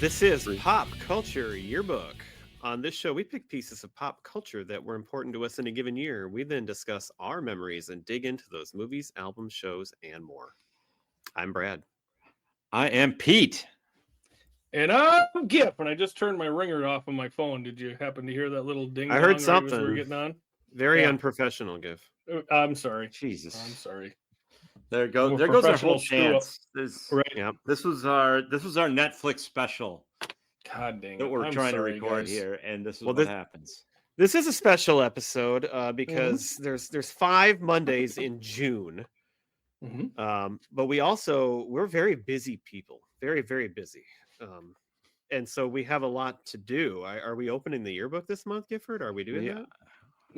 This is Pop Culture Yearbook. On this show, we pick pieces of pop culture that were important to us in a given year. We then discuss our memories and dig into those movies, albums, shows, and more. I'm Brad. I am Pete. And I'm Gip, and I just turned my ringer off on my phone. Did you happen to hear that little ding dong I heard right something. as we were getting on? Very Yeah. unprofessional, Gif. I'm sorry. Jesus. I'm sorry. There goes I'm a there goes our professional whole chance. Right. Yeah. This was our Netflix special God dang it. that we're I'm trying to sorry, record guys. here, and this is Well, what happens. This is a special episode because there's 5 Mondays in June. Mhm. But we're very busy people. Very, very busy. And so we have a lot to do. Are we opening the yearbook this month, Gifford? Are we doing that?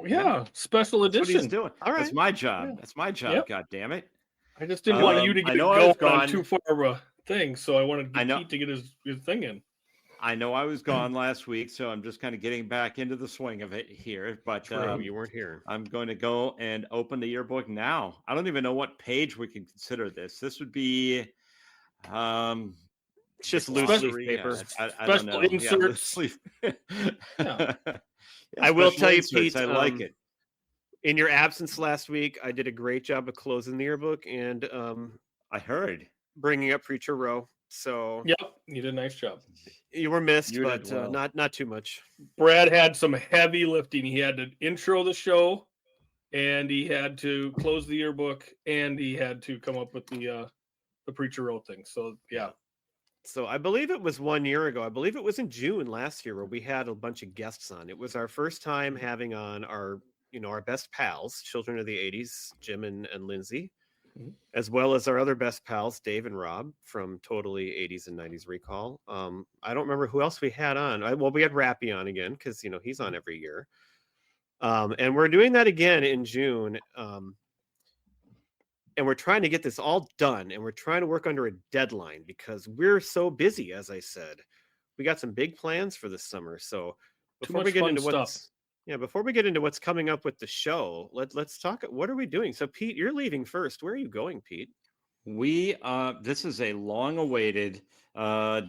Yeah, special That's what edition. he's doing. All right. That's my job. Yeah. That's my job. Yep. God damn it! I just didn't want you to I get know I was going on gone. too far of a thing, so I wanted I know. Pete to get his thing in. I know I was gone last week, so I'm just kind of getting back into the swing of it here. But True, you weren't here. I'm going to go and open the yearbook now. I don't even know what page we can consider this. This would be It's just glossary. loose leaf paper. I don't know. Special inserts. Yeah, loose leaf. Yeah. I will special tell you, inserts. Pete, I like it. In your absence last week, I did a great job of closing the yearbook and I heard. bringing up Preacher Row. So Yep, you did a nice job. you were missed, You but did well. not too much. Brad had some heavy lifting. He had to intro the show, and he had to close the yearbook, and he had to come up with the Preacher Row thing. So yeah, So I believe it was 1 year ago. I believe it was in June last year where we had a bunch of guests on. It was our first time having on our best pals, children of the 80s, Jim and Lindsay, as well as our other best pals, Dave and Rob from Totally 80s and 90s Recall. I don't remember who else we had on. We had Rappy on again because he's on every year. And we're doing that again in June. And we're trying to get this all done, and we're trying to work under a deadline because we're so busy. As I said, we got some big plans for this summer. So before we get into what's coming up with the show, let's talk. What are we doing? So Pete, you're leaving first. Where are you going, Pete? We this is a long-awaited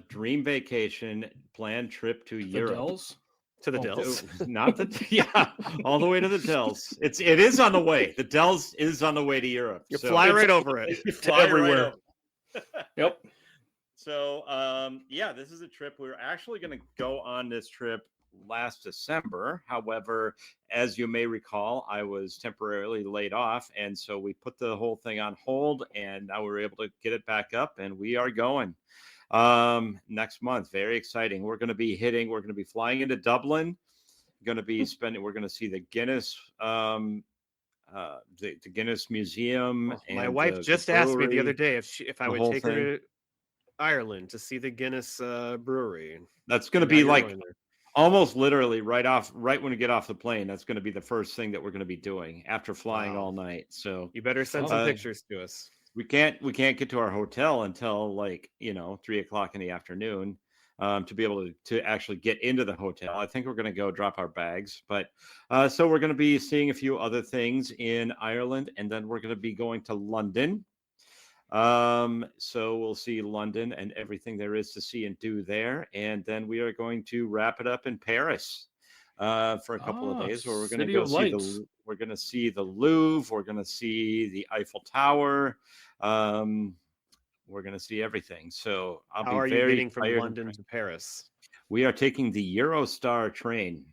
dream vacation planned trip to Europe. Dells? To the Dells? Not the all the way to the Dells. It is on the way. The Dells is on the way to Europe. You fly right over it. Fly everywhere. Right over. Yep. So this is a trip. We were actually going to go on this trip last December. However, as you may recall, I was temporarily laid off, and so we put the whole thing on hold, and now we're able to get it back up, and we are going next month. Very exciting. We're going to be flying into Dublin. We're going to see the Guinness the Guinness Museum. My wife just asked me the other day if I would take her to Ireland to see the Guinness brewery. That's going to be like almost literally right when we get off the plane. That's going to be the first thing that we're going to be doing after flying all night. So you better send some pictures to us. We can't get to our hotel until 3:00 in the afternoon to be able to actually get into the hotel. I think we're going to go drop our bags, but so we're going to be seeing a few other things in Ireland, and then we're going to be going to London. So we'll see London and everything there is to see and do there, and then we are going to wrap it up in Paris for a couple of days, where we're going to go see the Louvre. We're going to see the Eiffel Tower. We're going to see everything. So How are you getting from London to Paris? We are taking the Eurostar train.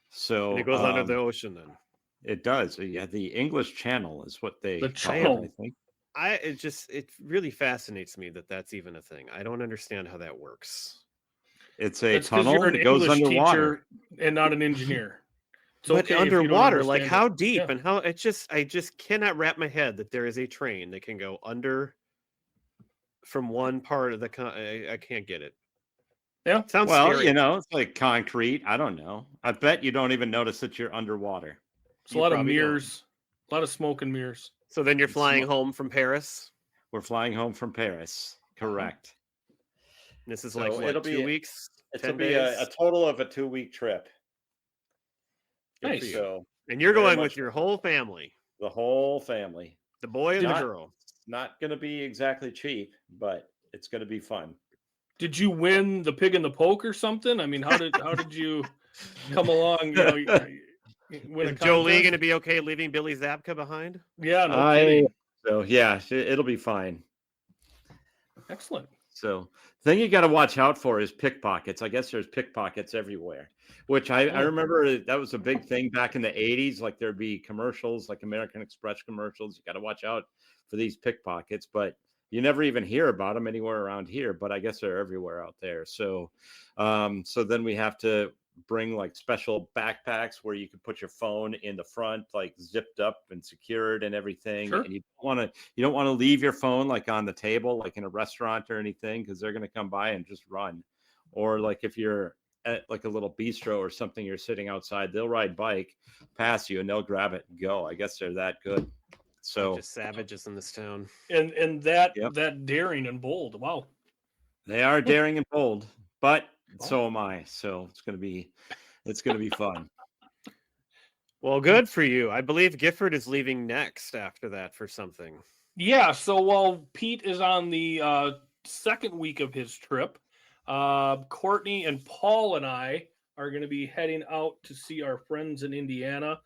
So and it goes under the ocean then. It does. Yeah, the English Channel is what they call it, I think. It really fascinates me that that's even a thing. I don't understand how that works. It's a tunnel that goes underwater, and not an engineer. But underwater, like how deep and how I just cannot wrap my head that there is a train that can go under from one part of I can't get it. Yeah, sounds scary. It's like concrete. I don't know. I bet you don't even notice that you're underwater. It's a lot of mirrors, a lot of smoke and mirrors. So then you're flying home from Paris? We're flying home from Paris. Correct. This is it'll be 2 weeks? It'll be a total of a 2-week trip. Nice. So, and you're going with your whole family? The whole family. The boy and the girl. It's not going to be exactly cheap, but it's going to be fun. did you win the pig in the poke or something? I mean, how did you come along? You know, win a Is Joe Lee contest? going to be okay leaving Billy Zabka behind? Yeah, no kidding. So yeah, it'll be fine. Excellent. So the thing you got to watch out for is pickpockets. I guess there's pickpockets everywhere, which I Oh. remember that was a big thing back in the 80s. Like there'd be commercials, like American Express commercials. You got to watch out for these pickpockets, but you never even hear about them anywhere around here. But I guess they're everywhere out there. So, so then we have to bring like special backpacks where you can put your phone in the front, like zipped up and secured and everything. Sure. And you don't want to leave your phone like on the table, like in a restaurant or anything, because they're going to come by and just run. Or like if you're at like a little bistro or something, you're sitting outside, they'll ride bike past you and they'll grab it and go. I guess they're that good. So Just savages in this town. And that Yep. that daring and bold. Wow. they are daring and bold, but Wow. so am I. So it's gonna be fun. Well, good for you. I believe Gifford is leaving next after that for something. Yeah, so while Pete is on the second week of his trip, Courtney and Paul and I are going to be heading out to see our friends in Indiana.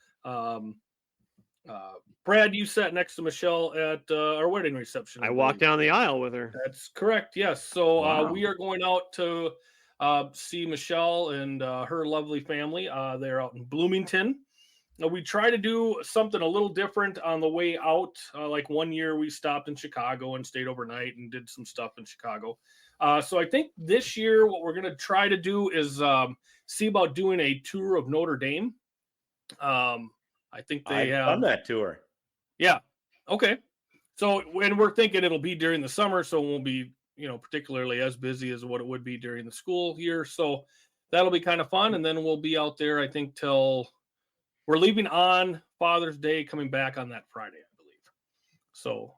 Brad, you sat next to Michelle at our wedding reception. I walked down the aisle with her. That's correct. Yes. So Wow. we are going out to see Michelle and her lovely family. They're out in Bloomington. We try to do something a little different on the way out. Like one year we stopped in Chicago and stayed overnight and did some stuff in Chicago. So I think this year what we're going to try to do is see about doing a tour of Notre Dame. I think they I've have done that tour. Yeah. Okay. So when we're thinking it'll be during the summer, so it won't be, particularly as busy as what it would be during the school year. So that'll be kind of fun. And then we'll be out there, I think, till we're leaving on Father's Day, coming back on that Friday, I believe. So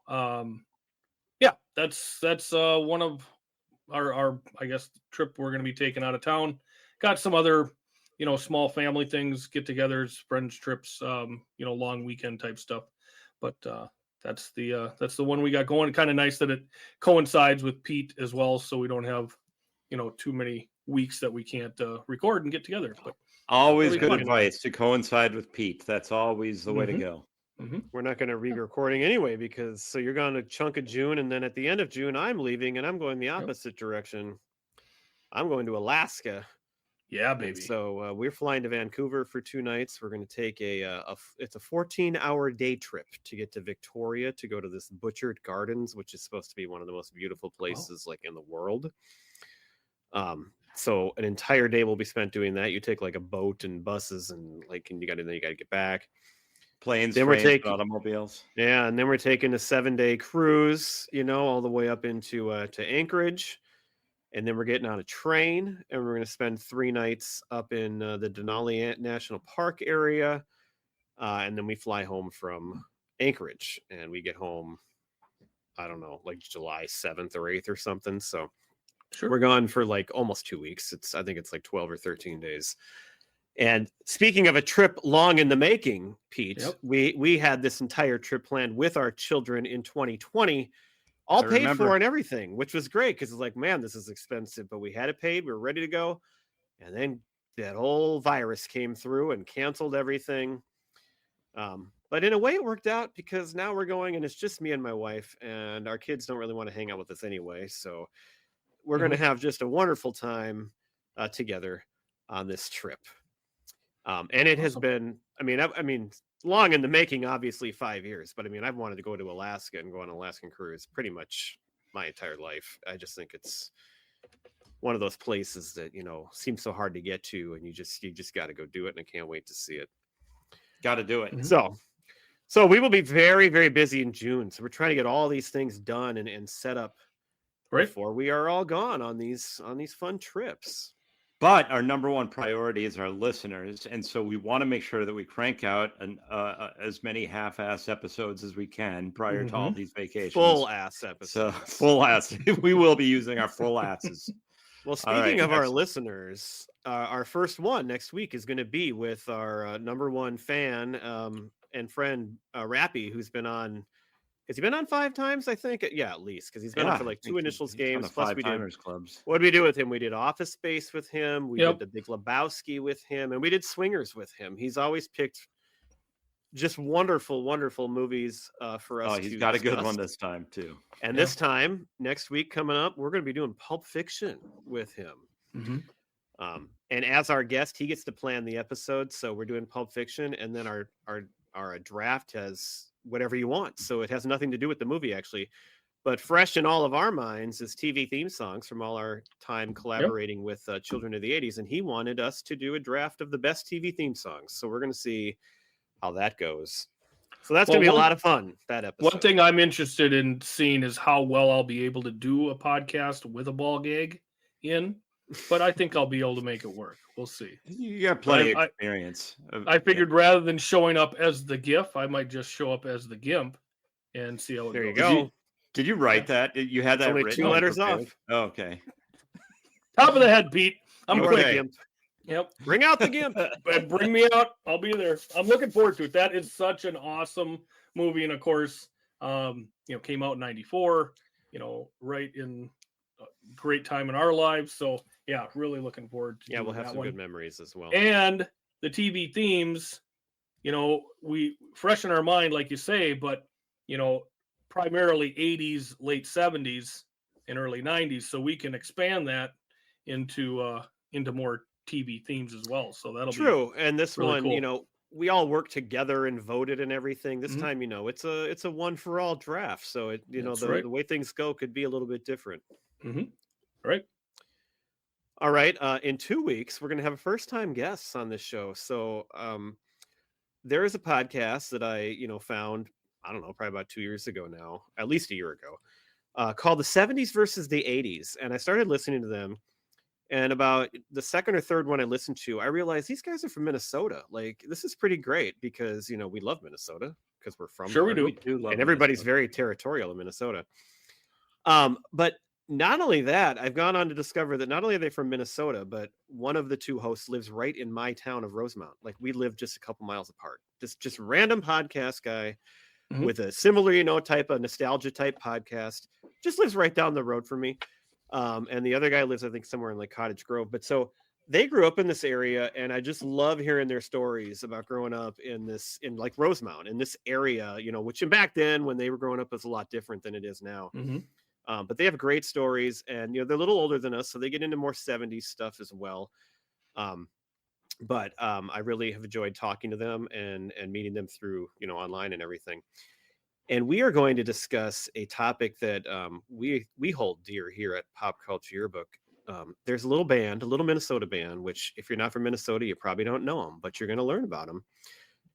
yeah, that's one of our I guess trip we're going to be taking out of town. Got some other small family things, get-togethers, friends trips, long weekend type stuff. But that's the one we got going. Kind of nice that it coincides with Pete as well, so we don't have too many weeks that we can't record and get together. But Always Really good fun. advice to coincide with Pete. That's always the way to Mhm. go. We're not going to re-recording anyway because so you're going to chunk of June, and then at the end of June I'm leaving and I'm going the opposite direction. I'm going to Alaska. Yeah, And baby. so we're flying to Vancouver for 2 nights. We're going to take it's a 14-hour day trip to get to Victoria to go to this Butchered Gardens, which is supposed to be one of the most beautiful places like in the world. So an entire day will be spent doing that. You take like a boat and buses and you got to get back. Planes, Then we're trains, and taking- automobiles. Yeah, and then we're taking a 7-day cruise, all the way up into to Anchorage. And then we're getting on a train and we're going to spend 3 nights up in the Denali National Park area. And then we fly home from Anchorage and we get home, I don't know, like July 7th or 8th or something. So Sure. we're gone for like almost 2 weeks. I think it's like 12 or 13 days. And speaking of a trip long in the making, Pete, Yep. we had this entire trip planned with our children in 2020. All I paid remember. for and everything, which was great because it's like, man, this is expensive, but we had it paid. We were ready to go. And then that whole virus came through and canceled everything. But in a way, it worked out because now we're going and it's just me and my wife, and our kids don't really want to hang out with us anyway. So we're going to have just a wonderful time together on this trip. And it has Awesome. been, I mean, long in the making, obviously 5 years, but I mean, I've wanted to go to Alaska and go on an Alaskan cruise pretty much my entire life. I just think it's one of those places that, seems so hard to get to, and you just got to go do it. And I can't wait to see it. Got to do it. Mhm. So we will be very, very busy in June. So we're trying to get all these things done and set up Right. before we are all gone on these fun trips. But our number one priority is our listeners, and so we want to make sure that we crank out as many half-ass episodes as we can prior to all these vacations. Full ass So episodes. full ass. We will be using our full asses. Well, All right, speaking of our excellent. listeners, our first one next week is going to be with our number one fan and friend, Rappy, who's been on Has he been on 5 times? I think. Yeah, at least, because he's been on for like I 2 think initials he's on games. the Plus, Five we did. Timers clubs. What did we do with him? We did Office Space with him. We Yep. did The Big Lebowski with him, and we did Swingers with him. He's always picked just wonderful, wonderful movies for us. Oh, he's to got a good discuss. one this time too. And Yeah. this time, next week coming up, we're going to be doing Pulp Fiction with him. Mhm. And as our guest, he gets to plan the episode. So we're doing Pulp Fiction, and then our draft has whatever you want. So it has nothing to do with the movie, actually. But fresh in all of our minds is TV theme songs from all our time collaborating with Children of the 80s. And he wanted us to do a draft of the best TV theme songs. So we're going to see how that goes. So that's Well, going to be a one- lot of fun, that episode. One thing I'm interested in seeing is how well I'll be able to do a podcast with a ball gag in, but I think I'll be able to make it work. We'll see. You got plenty of I- experience. I figured rather than showing up as the GIF, I might just show up as the GIMP and see how it There you goes. go. Did you write that? You had It's that only written 2 and letters prepared? off. Oh, okay. Top of the head, Pete. I'm You are quick. the Okay. GIMP. Yep. Bring out the GIMP. Bring me out. I'll be there. I'm looking forward to it. That is such an awesome movie, and of course, came out in '94. Right in a great time in our lives. So yeah, really looking forward to Yeah, we'll doing have that some one. good memories as well. And the TV themes, we fresh in our mind, like you say, but primarily 80s, late 70s, and early 90s, so we can expand that into more TV themes as well. So that'll be True. And this really one, cool. we all worked together and voted and everything. This Mhm. time, it's a one for all draft. So it, That's the, right. the way things go could be a little bit different. Right. All right. In 2 weeks, we're going to have a first time guests on this show. So there is a podcast that I, found, I don't know, probably about 2 years ago now, at least a year ago, called The 70s versus the 80s. And I started listening to them. And about the second or third one I listened to, I realized these guys are from Minnesota. Like, this is pretty great because, we love Minnesota because we're from Sure we there. do. do love And everybody's Minnesota. very territorial in Minnesota. But not only that, I've gone on to discover that not only are they from Minnesota, but one of the 2 hosts lives right in my town of Rosemount. Like, we live just a couple miles apart. Just random podcast guy Mhm. with a similar, type of nostalgia type podcast. Just lives right down the road from me. And the other guy lives, I think, somewhere in like Cottage Grove. But so they grew up in this area, and I just love hearing their stories about growing up in like Rosemount, in this area, which back then when they were growing up was a lot different than it is now. Mhm. But they have great stories, and they're a little older than us, so they get into more 70s stuff as well. But I really have enjoyed talking to them and meeting them through online and everything. And we are going to discuss a topic that we hold dear here at Pop Culture Yearbook. There's a little Minnesota band, which if you're not from Minnesota, you probably don't know them, but you're going to learn about them.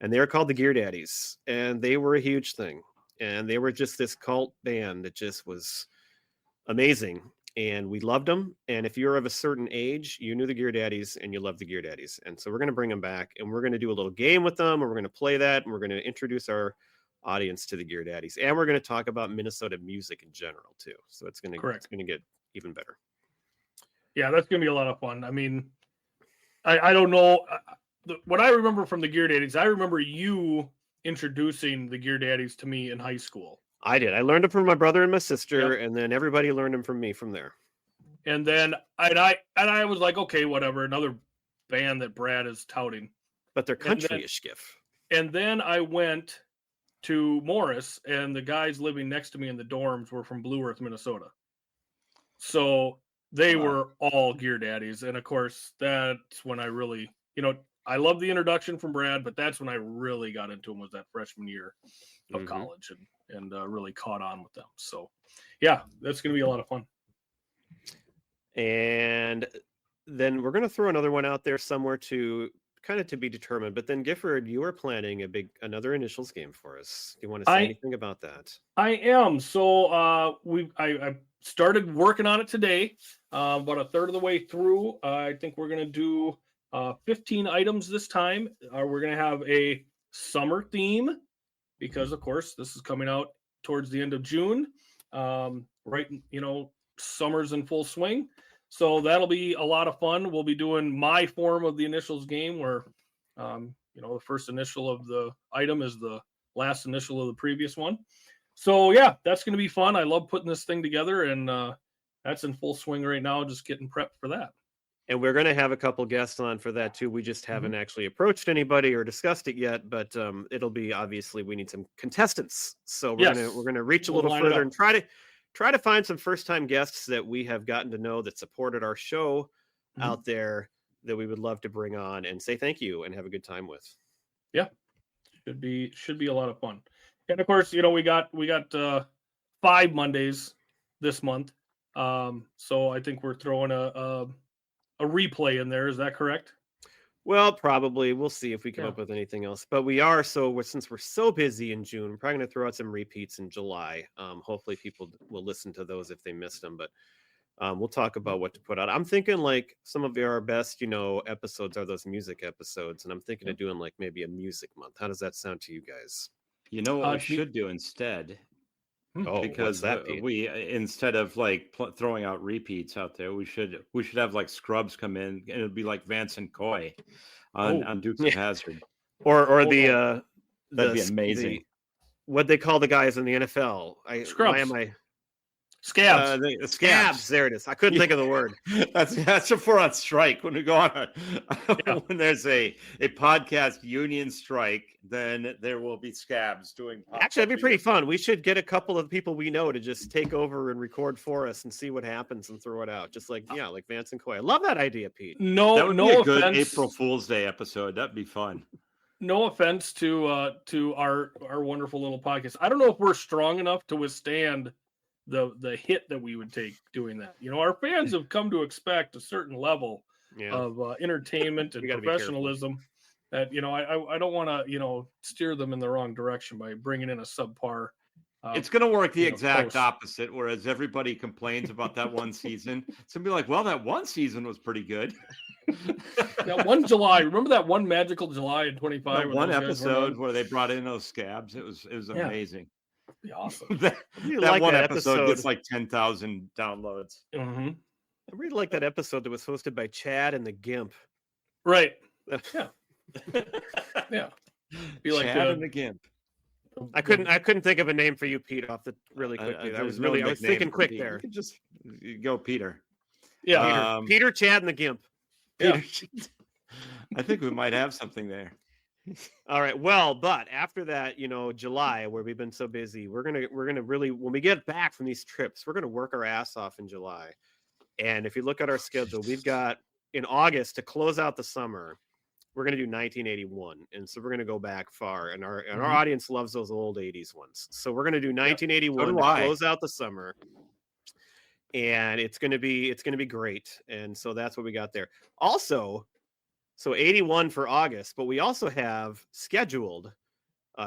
And they're called the Gear Daddies, and they were a huge thing. And they were just this cult band that just was amazing. And we loved them. And if you're of a certain age, you knew the Gear Daddies and you loved the Gear Daddies. And so we're going to bring them back, and we're going to do a little game with them, and we're going to play that, and we're going to introduce our audience to the Gear Daddies, and we're going to talk about Minnesota music in general too. So it's going to get even better. Yeah, that's gonna be a lot of fun. I mean, I don't know what I remember from the Gear Daddies. I remember you introducing the Gear Daddies to me in high school. I did. I learned them from my brother and my sister, and then everybody learned them from me from there. And then I was like, okay, whatever, another band that Brad is touting. But they're country-ish, Skiff. And then I went to Morris, and the guys living next to me in the dorms were from Blue Earth, Minnesota. So they were all Gear Daddies. And of course, that's when I really, I love the introduction from Brad, but that's when I really got into them, was that freshman year of college and really caught on with them. So yeah, that's going to be a lot of fun. And then we're going to throw another one out there somewhere to be determined. But then Gifford, you are planning another initials game for us. Do you want to say anything about that? I am. So I started working on it today. About a third of the way through. I think we're going to do 15 items this time. We're going to have a summer theme because, of course, this is coming out towards the end of June. Right, summer's in full swing. So that'll be a lot of fun. We'll be doing my form of the initials game where, the first initial of the item is the last initial of the previous one. So yeah, that's going to be fun. I love putting this thing together, and that's in full swing right now. Just getting prepped for that. And we're going to have a couple guests on for that too. We just haven't actually approached anybody or discussed it yet, but it'll be, obviously we need some contestants. So we're going to reach a little further and try to find some first-time guests that we have gotten to know that supported our show out there that we would love to bring on and say thank you and have a good time with. Yeah. Should be a lot of fun. And of course, we got 5 Mondays this month. So I think we're throwing a replay in there. Is that correct? Well, probably. We'll see if we come up with anything else. But since we're so busy in June, we're probably going to throw out some repeats in July. Hopefully people will listen to those if they missed them. But we'll talk about what to put out. I'm thinking like some of our best, episodes are those music episodes. And I'm thinking of doing like maybe a music month. How does that sound to you guys? You know what we should do instead? Because we instead of like throwing out repeats out there, we should have like Scrubs come in, and it'd be like Vance and Coy on Dukes of Hazzard, or that'd be amazing. What they call the guys in the NFL? Scrubs. Why am I? Scabs. Scabs. There it is. I couldn't think of the word. That's if we're on strike. When we go on when there's a podcast union strike, then there will be Scabs doing. Actually, that'd be pretty fun. We should get a couple of people we know to just take over and record for us and see what happens and throw it out. Just like Vance and Coy. I love that idea, Pete. That would be a good April Fool's Day episode. That'd be fun. No offense to our wonderful little podcast. I don't know if we're strong enough to withstand the hit that we would take doing that. Our fans have come to expect a certain level of entertainment and professionalism that, I don't want to, steer them in the wrong direction by bringing in a subpar. It's going to work the exact opposite. Whereas everybody complains about that one season. It's going to be like, well, that one season was pretty good. That one July, remember that one magical July in 25? That one episode where they brought in those Scabs. It was amazing. Be awesome. that one episode gets like 10,000 downloads. I really like that episode that was hosted by Chad and the Gimp. Right. Yeah. Yeah. Be like Chad and the Gimp. I couldn't think of a name for you, Pete, off the really quickly. I was thinking quick there. You can just go Peter. Yeah. Peter, Chad, and the Gimp. Yeah. I think we might have something there. All right. Well, but after that, July, where we've been so busy, we're gonna really, when we get back from these trips, we're gonna work our ass off in July. And if you look at our schedule, we've got in August to close out the summer, we're gonna do 1981, and so we're gonna go back far. And our audience loves those old 80s ones, so we're gonna do 1981 to close out the summer. And it's gonna be great. And so that's what we got there. Also. So 81 for August, but we also have scheduled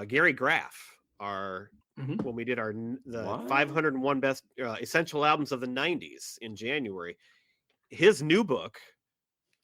Gary Graff, when we did the 501 best essential albums of the 90s in January. His new book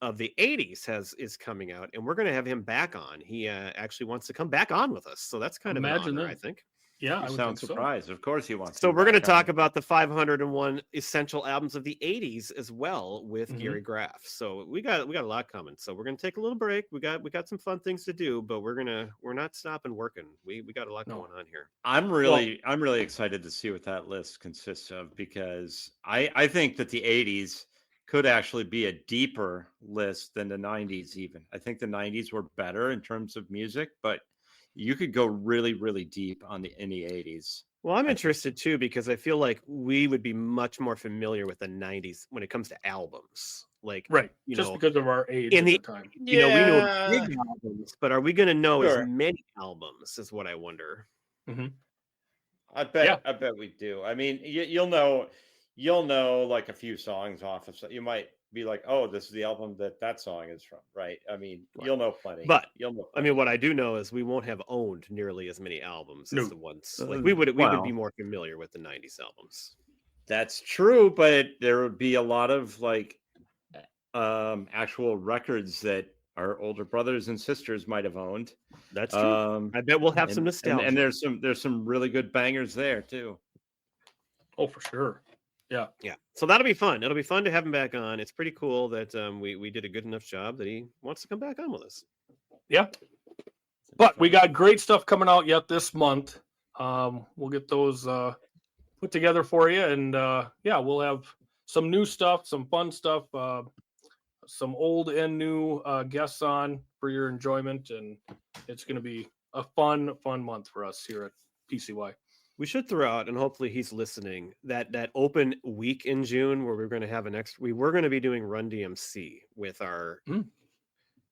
of the 80s is coming out, and we're going to have him back on. He actually wants to come back on with us, so that's kind of an honor, I think. Yeah, I sound surprised. So. Of course he wants. So we're going to talk about the 501 essential albums of the 80s as well with Gary Graff. So we got a lot coming. So we're going to take a little break. We got some fun things to do, but we're not stopping working. We got a lot going on here. I'm really excited to see what that list consists of, because I think that the 80s could actually be a deeper list than the 90s even. I think the 90s were better in terms of music, but you could go really, really deep in the 80s. Well, I'm interested too, because I feel like we would be much more familiar with the 90s when it comes to albums. Like, just because of our age at the time. We know big albums, but are we going to know as many albums is what I wonder. I bet we do. I mean, you'll know like a few songs off of, you might be like, oh, this is the album that song is from, right? I mean, you'll know plenty. But I mean, what I do know is we won't have owned nearly as many albums as the ones like we would be more familiar with the 90s albums. That's true, but there would be a lot of like actual records that our older brothers and sisters might have owned. That's true. I bet we'll have some nostalgia. And there's some really good bangers there too. Oh, for sure. Yeah. So that'll be fun. It'll be fun to have him back on. It's pretty cool that we did a good enough job that he wants to come back on with us. Yeah. But we got great stuff coming out yet this month. We'll get those put together for you, and we'll have some new stuff, some fun stuff, some old and new guests on for your enjoyment, and it's going to be a fun month for us here at PCY. We should throw out, and hopefully he's listening, that open week in June where we're going to have we were going to be doing Run DMC with our,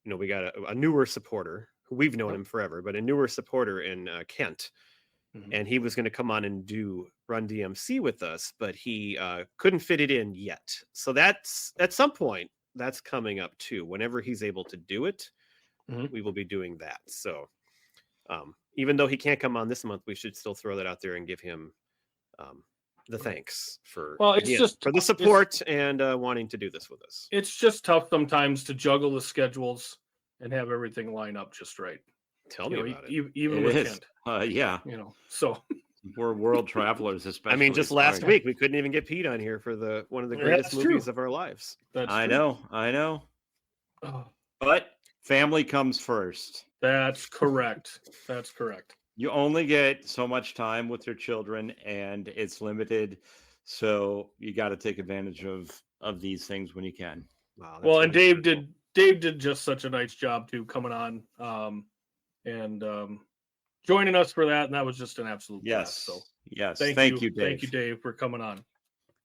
we got a newer supporter who we've known him forever, but a newer supporter in Kent. And he was going to come on and do Run DMC with us, but he couldn't fit it in yet. So that's at some point that's coming up too. Whenever he's able to do it, we will be doing that. So even though he can't come on this month, we should still throw that out there and give him the thanks for the support and wanting to do this with us. It's just tough sometimes to juggle the schedules and have everything line up just right. Tell me about it. Even with Kent. Yeah. So we're world travelers, especially. I mean, just last week we couldn't even get Pete on here for one of the greatest movies of our lives. I know. Oh. But family comes first. That's correct. You only get so much time with your children, and it's limited. So you got to take advantage of these things when you can. Wow. Well, and Dave did just such a nice job too, coming on and joining us for that, and that was just an absolute blast. So thank you, Dave, for coming on.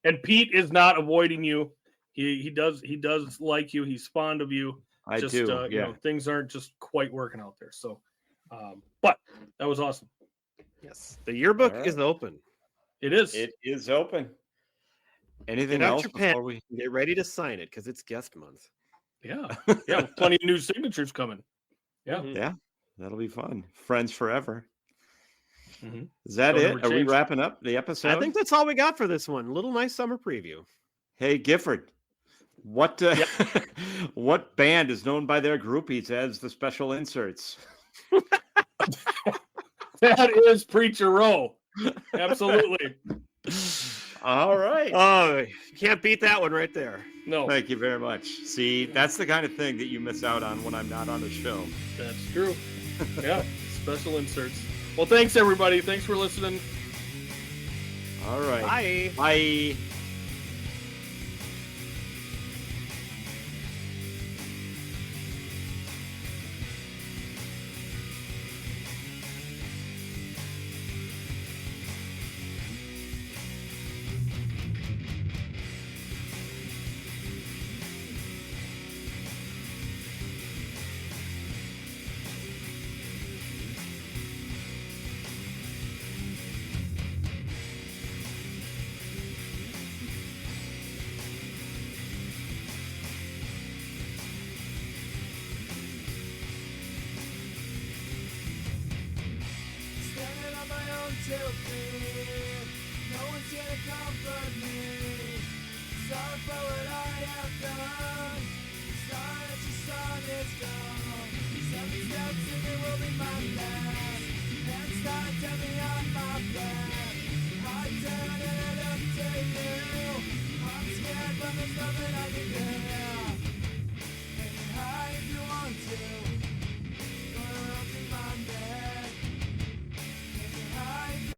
And Pete is not avoiding you. He does like you. He's fond of you. I do. You know, things aren't just quite working out there. So, but that was awesome. Yes, the yearbook is open. It is. It is open. Anything else before we get ready to sign it, because it's guest month. Yeah, plenty of new signatures coming. Yeah, that'll be fun. Friends forever. Is that it? Are we wrapping up the episode? I think that's all we got for this one. Little nice summer preview. Hey, Gifford, what what band is known by their groupies as the special inserts? That is Preacher Row. Absolutely. All right. Oh, you can't beat that one right there. No. Thank you very much. See, that's the kind of thing that you miss out on when I'm not on the show. That's true. Yeah, special inserts. Well, thanks, everybody. Thanks for listening. All right. Bye. Bye. I'm scared, but there's nothing I can do.